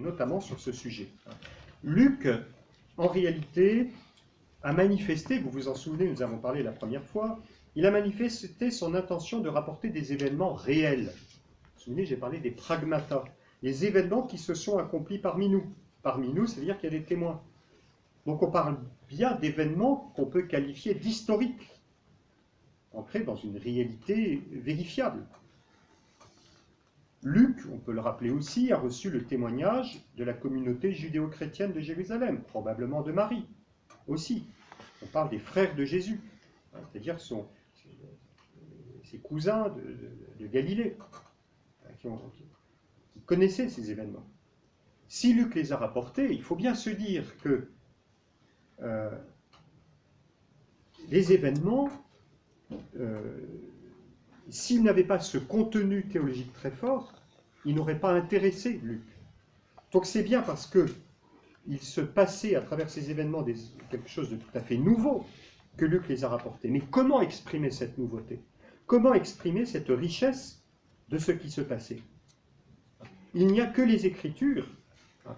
notamment sur ce sujet. Luc, en réalité, a manifesté, vous vous en souvenez, nous avons parlé la première fois, il a manifesté son intention de rapporter des événements réels. Vous vous souvenez, j'ai parlé des pragmata, les événements qui se sont accomplis parmi nous. Parmi nous, c'est-à-dire qu'il y a des témoins. Donc on parle bien d'événements qu'on peut qualifier d'historiques, ancrés dans une réalité vérifiable. Luc, on peut le rappeler aussi, a reçu le témoignage de la communauté judéo-chrétienne de Jérusalem, probablement de Marie aussi. On parle des frères de Jésus, c'est-à-dire ses cousins de Galilée, qui connaissaient ces événements. Si Luc les a rapportés, il faut bien se dire que les événements, s'ils n'avaient pas ce contenu théologique très fort, ils n'auraient pas intéressé Luc. Donc c'est bien parce qu'il se passait à travers ces événements quelque chose de tout à fait nouveau que Luc les a rapportés. Mais comment exprimer cette nouveauté? Comment exprimer cette richesse de ce qui se passait? Il n'y a que les Écritures.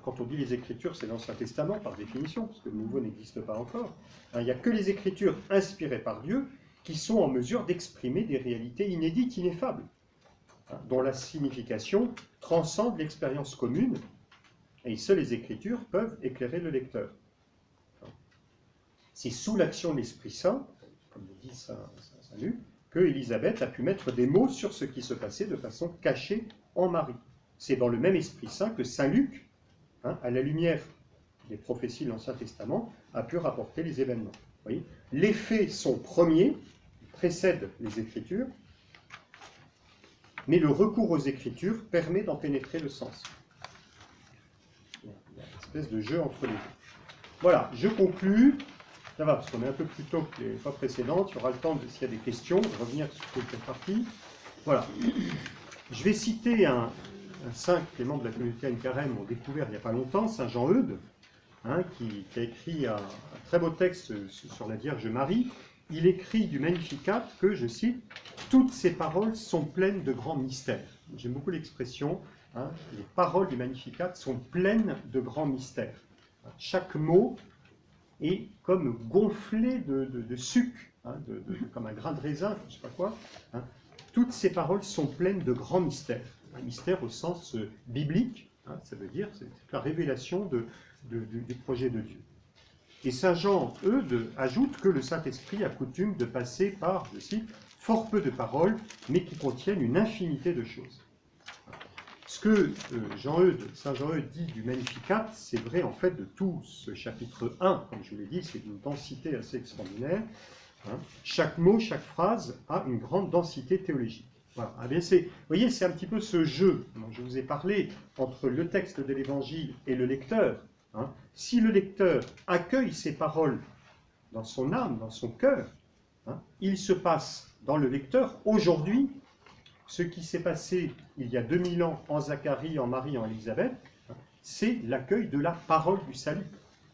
Quand on dit les Écritures, c'est l'Ancien Testament par définition, parce que le Nouveau n'existe pas encore. Il n'y a que les Écritures inspirées par Dieu qui sont en mesure d'exprimer des réalités inédites, ineffables, dont la signification transcende l'expérience commune, et seules les Écritures peuvent éclairer le lecteur. C'est sous l'action de l'Esprit Saint, comme le dit saint Luc, que Élisabeth a pu mettre des mots sur ce qui se passait de façon cachée en Marie. C'est dans le même Esprit Saint que saint Luc, à la lumière des prophéties de l'Ancien Testament, a pu rapporter les événements. Vous voyez, les faits sont premiers, précèdent les Écritures, mais le recours aux Écritures permet d'en pénétrer le sens. Il y a une espèce de jeu entre les deux. Voilà, je conclus. Ça va, parce qu'on est un peu plus tôt que les fois précédentes. Il y aura le temps, s'il y a des questions, de revenir sur quelques parties. Voilà. Je vais citer un saint que les membres de la communauté Anne Carême ont découvert il n'y a pas longtemps, saint Jean-Eudes, qui a écrit un très beau texte sur la Vierge Marie. Il écrit du Magnificat que, je cite, « Toutes ces paroles sont pleines de grands mystères ». J'aime beaucoup l'expression, les paroles du Magnificat sont pleines de grands mystères. Chaque mot est comme gonflé de sucre, comme un grain de raisin, je ne sais pas quoi. Toutes ces paroles sont pleines de grands mystères. Un mystère au sens biblique, ça veut dire c'est la révélation du projet de Dieu. Et saint Jean-Eudes ajoute que le Saint-Esprit a coutume de passer par, je cite, fort peu de paroles, mais qui contiennent une infinité de choses. Ce que saint Jean-Eudes dit du Magnificat, c'est vrai en fait de tout ce chapitre 1, comme je vous l'ai dit, c'est d'une densité assez extraordinaire. Chaque mot, chaque phrase a une grande densité théologique. Voilà. Vous voyez, c'est un petit peu ce jeu dont je vous ai parlé entre le texte de l'Évangile et le lecteur. Si le lecteur accueille ces paroles dans son âme, dans son cœur, il se passe dans le lecteur aujourd'hui ce qui s'est passé il y a 2000 ans en Zacharie, en Marie, en Élisabeth, c'est l'accueil de la parole du salut,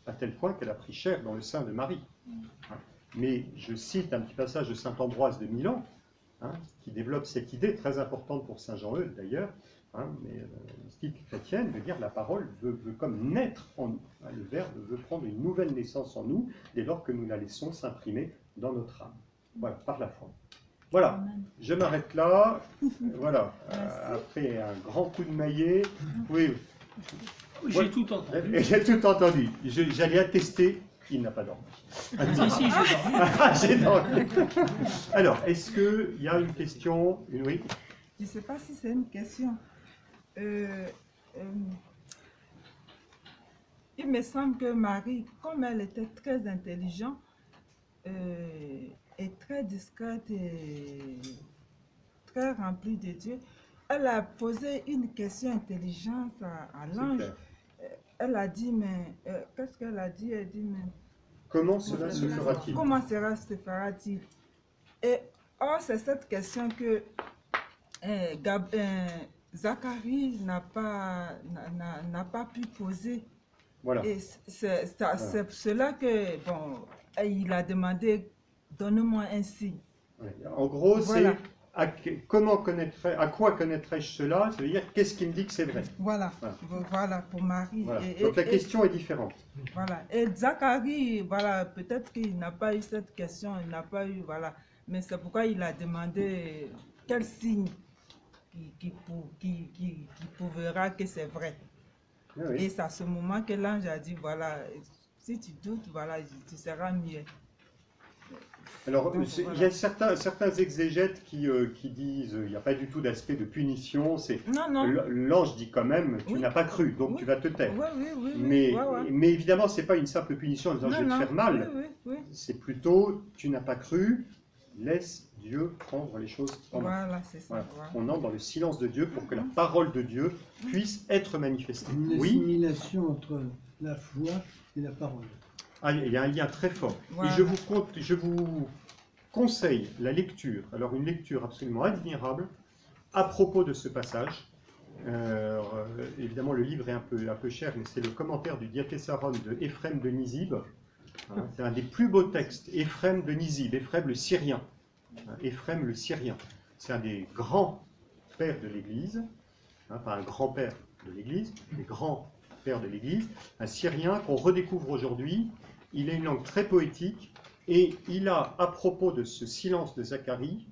à tel point qu'elle a pris chair dans le sein de Marie. Mais je cite un petit passage de saint Ambroise de Milan, qui développe cette idée très importante pour saint Jean-Eudes d'ailleurs, mais mystique chrétienne, veut dire la parole veut comme naître en nous. Le Verbe veut prendre une nouvelle naissance en nous dès lors que nous la laissons s'imprimer dans notre âme. Voilà, par la foi. Voilà, je m'arrête là. Voilà, après un grand coup de maillet. Oui. J'ai tout entendu. J'ai tout entendu. J'allais attester qu'il n'a pas dormi. Si, j'ai dormi. J'ai dormi. Alors, est-ce qu'il y a une question? Oui. Je ne sais pas si c'est une question. Il me semble que Marie, comme elle était très intelligente et très discrète et très remplie de Dieu, elle a posé une question intelligente à l'ange. Elle a dit, mais qu'est-ce qu'elle a dit? Elle dit, mais comment cela se fera-t-il? Comment cela se fera-t-il? Et or, c'est cette question que Zacharie n'a pas pu poser. Voilà. Et c'est cela que, bon, il a demandé, donne-moi un signe. En gros, voilà. à quoi connaîtrais-je cela? Ça veut dire, qu'est-ce qui me dit que c'est vrai? Voilà, Voilà. voilà pour Marie. Voilà. Donc la question est différente. Voilà. Et Zacharie, voilà, peut-être qu'il n'a pas eu cette question, il n'a pas eu, voilà. Mais c'est pourquoi il a demandé quel signe qui prouvera que c'est vrai. Ah oui. Et c'est à ce moment que l'ange a dit, voilà, si tu doutes, voilà, tu seras mieux. Alors, Donc, il y a certains exégètes qui disent il n'y a pas du tout d'aspect de punition. Non. L'ange dit quand même, tu Oui. n'as pas cru, donc Oui. tu vas te taire. Oui. Mais évidemment, ce n'est pas une simple punition en disant je vais te faire mal. Oui. C'est plutôt, tu n'as pas cru, laisse Dieu prendre les choses en main. Voilà, c'est ça. Voilà. Voilà. On entre dans le silence de Dieu pour que la parole de Dieu puisse être manifestée. Une Oui, assimilation entre la foi et la parole. il y a un lien très fort. Voilà. Et je vous conseille la lecture, alors une lecture absolument admirable à propos de ce passage. Évidemment, le livre est un peu cher, mais c'est le commentaire du Diatessaron de Éphrem de Nizib. Hein, c'est un des plus beaux textes, Éphrem de Nizib, Éphrem le Syrien. Éphrem le Syrien. C'est un des grands pères de l'Église, hein, pas un grand-père de l'Église, des grands pères de l'Église, un Syrien qu'on redécouvre aujourd'hui. Il a une langue très poétique et il a, à propos de ce silence de Zacharie,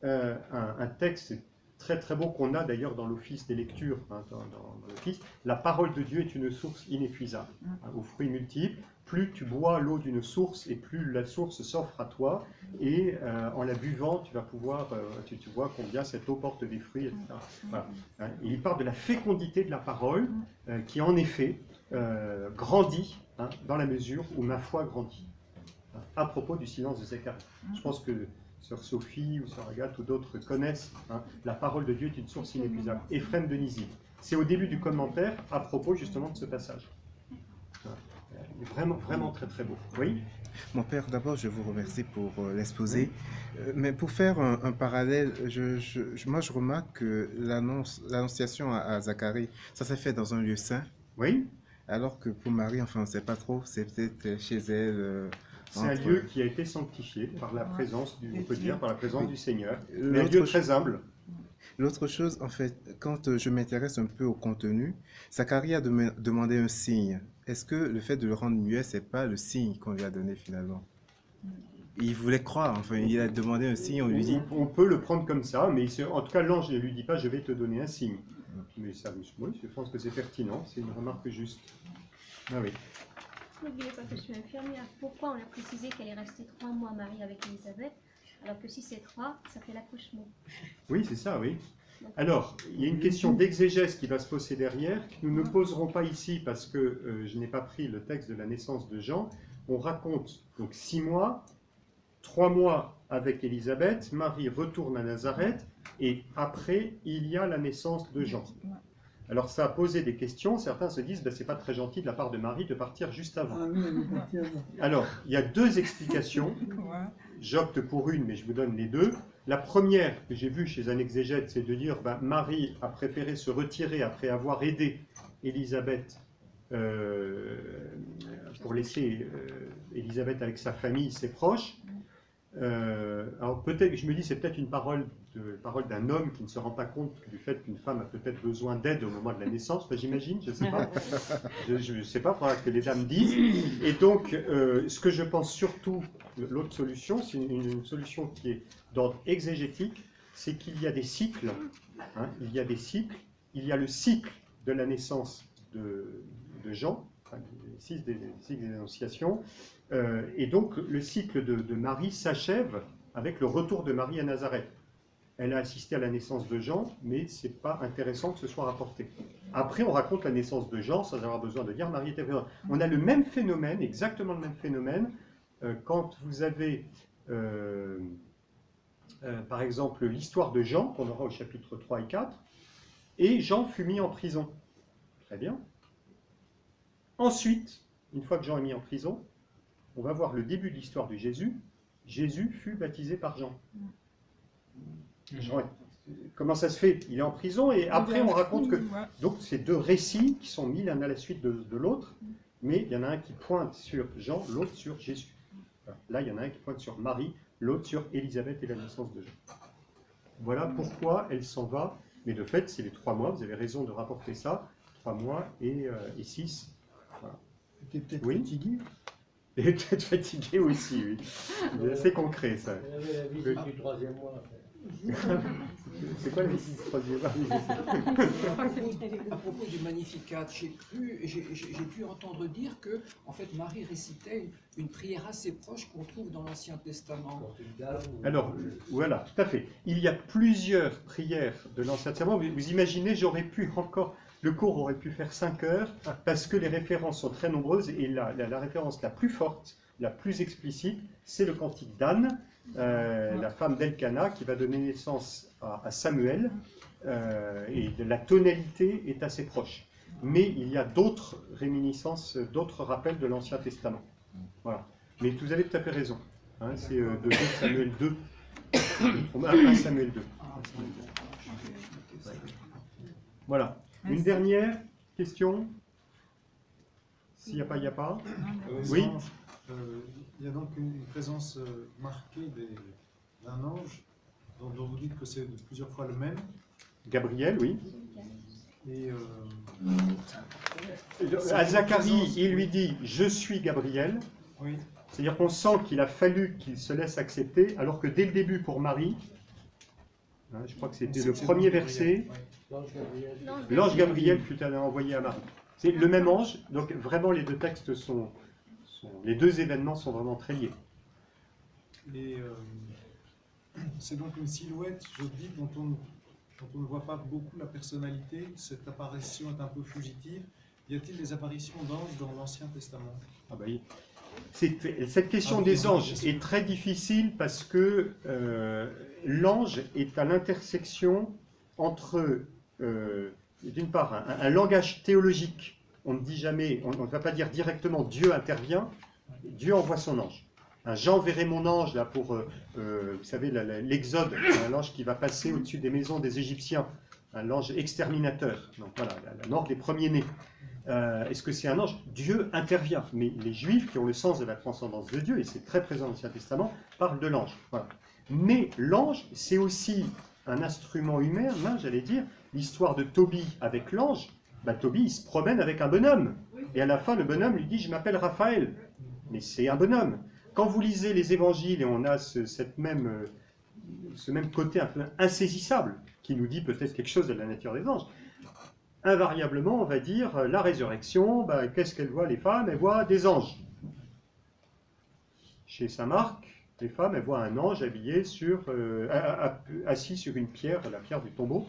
un texte très très beau qu'on a d'ailleurs dans l'office des lectures, hein, dans l'office. La parole de Dieu est une source inépuisable, hein, aux fruits multiples. Plus tu bois l'eau d'une source et plus la source s'offre à toi, et en la buvant, tu vas pouvoir, tu vois combien cette eau porte des fruits, etc. Voilà. Hein, et il parle de la fécondité de la parole, qui en effet grandit, hein, dans la mesure où ma foi grandit. Hein, à propos du silence de Zacharie. Je pense que Sœur Sophie ou Sœur Agathe ou d'autres connaissent, hein, la parole de Dieu est une source inépuisable. Éphrem de Nizib. C'est au début du commentaire à propos justement de ce passage. Vraiment, vraiment très très beau. Oui. Mon père, d'abord, je vous remercie pour l'exposé. Mais pour faire un parallèle, moi, je remarque que l'annonciation à Zacharie, ça s'est fait dans un lieu saint. Oui. Alors que pour Marie, enfin, on ne sait pas trop, c'est peut-être chez elle. C'est un lieu qui a été sanctifié par la présence, on peut dire, par la présence du Seigneur. Mais un lieu très humble. L'autre chose, en fait, quand je m'intéresse un peu au contenu, Zacharie a demandé un signe. Est-ce que le fait de le rendre muet, c'est pas le signe qu'on lui a donné finalement? Il voulait croire, enfin, il a demandé un signe, on lui dit... On peut le prendre comme ça, mais en tout cas, l'ange ne lui dit pas « je vais te donner un signe ». Mais ça, oui, je pense que c'est pertinent, c'est une remarque juste. Ah oui. N'oubliez pas que je suis infirmière. Pourquoi on a précisé qu'elle est restée 3 mois mariée avec Elisabeth, alors que si c'est 3, ça fait l'accouchement? Oui, c'est ça, oui. Alors, il y a une question d'exégèse qui va se poser derrière, que nous ne poserons pas ici parce que je n'ai pas pris le texte de la naissance de Jean. On raconte donc 6 mois, 3 mois avec Élisabeth, Marie retourne à Nazareth, et après, il y a la naissance de Jean. Alors ça a posé des questions, certains se disent, ben, c'est pas très gentil de la part de Marie de partir juste avant. Alors, il y a 2 explications, j'opte pour une, mais je vous donne les 2. La première que j'ai vue chez un exégète, c'est de dire, ben, Marie a préféré se retirer après avoir aidé Élisabeth, pour laisser Élisabeth avec sa famille, ses proches. Alors peut-être, je me dis, c'est peut-être une parole d'un homme qui ne se rend pas compte du fait qu'une femme a peut-être besoin d'aide au moment de la naissance, enfin, j'imagine, je ne sais pas. Je ne sais pas, il faudra que les dames disent. Et donc, ce que je pense surtout, l'autre solution, c'est une solution qui est d'ordre exégétique, c'est qu'il y a des cycles, hein, il y a des cycles, il y a le cycle de la naissance de Jean, enfin, les cycles des Annonciations, et donc le cycle de Marie s'achève avec le retour de Marie à Nazareth. Elle a assisté à la naissance de Jean, mais ce n'est pas intéressant que ce soit rapporté. Après, on raconte la naissance de Jean sans avoir besoin de dire Marie était présente. On a le même phénomène, exactement le même phénomène, quand vous avez, par exemple, l'histoire de Jean, qu'on aura au chapitre 3 et 4, et Jean fut mis en prison. Très bien. Ensuite, une fois que Jean est mis en prison, on va voir le début de l'histoire de Jésus. Jésus fut baptisé par Jean. Comment ça se fait? Il est en prison et après on raconte que... Donc c'est 2 récits qui sont mis l'un à la suite de l'autre, mais il y en a un qui pointe sur Jean, l'autre sur Jésus. Là, il y en a un qui pointe sur Marie, l'autre sur Élisabeth et la naissance de Jean. Voilà pourquoi elle s'en va. Mais de fait, c'est les 3 mois, vous avez raison de rapporter ça, 3 mois et 6. Voilà. Tu es peut-être Oui. fatigué. Et peut-être fatigué aussi, oui. C'est assez concret, ça. Elle avait la visite du 3e mois. C'est quoi la visite du 3e mois? À propos du Magnificat, j'ai pu entendre dire que, en fait, Marie récitait une prière assez proche qu'on trouve dans l'Ancien Testament. Alors, voilà, tout à fait. Il y a plusieurs prières de l'Ancien Testament. Vous imaginez, le cours aurait pu faire 5 heures, parce que les références sont très nombreuses, et la référence la plus forte, la plus explicite, c'est le cantique d'Anne, la femme d'Elkana, qui va donner naissance à Samuel, et la tonalité est assez proche. Mais il y a d'autres réminiscences, d'autres rappels de l'Ancien Testament. Voilà. Mais vous avez tout à fait raison. Hein, c'est de 2 Samuel 2. 1 Samuel 2. Voilà. Une dernière question. S'il n'y a pas, il n'y a pas. Oui. Il y a donc une présence marquée d'un ange dont vous dites que c'est plusieurs fois le même. Gabriel, oui. Et À Zacharie, il lui dit « Je suis Gabriel ». oui. C'est-à-dire qu'on sent qu'il a fallu qu'il se laisse accepter, alors que dès le début pour Marie, hein, je crois que c'était le premier verset, l'ange Gabriel fut envoyé à Marie. C'est le même ange, donc vraiment les 2 textes les 2 événements sont vraiment très liés. Et c'est donc une silhouette, je dis, dont on ne voit pas beaucoup la personnalité. Cette apparition est un peu fugitive. Y a-t-il des apparitions d'anges dans l'Ancien Testament? Ah bah oui. Cette question des anges est très difficile parce que l'ange est à l'intersection entre, d'une part, un langage théologique. On ne dit jamais, on ne va pas dire directement Dieu intervient, Dieu envoie son ange. Un Jean verrait mon ange, là, pour, vous savez, l'Exode, un ange qui va passer au-dessus des maisons des Égyptiens, un ange exterminateur. Donc voilà, la mort des premiers-nés. Est-ce que c'est un ange? Dieu intervient. Mais les Juifs, qui ont le sens de la transcendance de Dieu, et c'est très présent dans l'Ancien Testament, parlent de l'ange. Voilà. Mais l'ange, c'est aussi un instrument humain, j'allais dire. L'histoire de Tobie avec l'ange, Tobie, il se promène avec un bonhomme. Et à la fin, le bonhomme lui dit « Je m'appelle Raphaël ». Mais c'est un bonhomme. Quand vous lisez les évangiles, et on a ce même côté un peu insaisissable, qui nous dit peut-être quelque chose de la nature des anges, invariablement, on va dire, la résurrection, qu'est-ce qu'elles voient les femmes? Elles voient des anges. Chez saint Marc, les femmes, elles voient un ange habillé assis sur une pierre, la pierre du tombeau.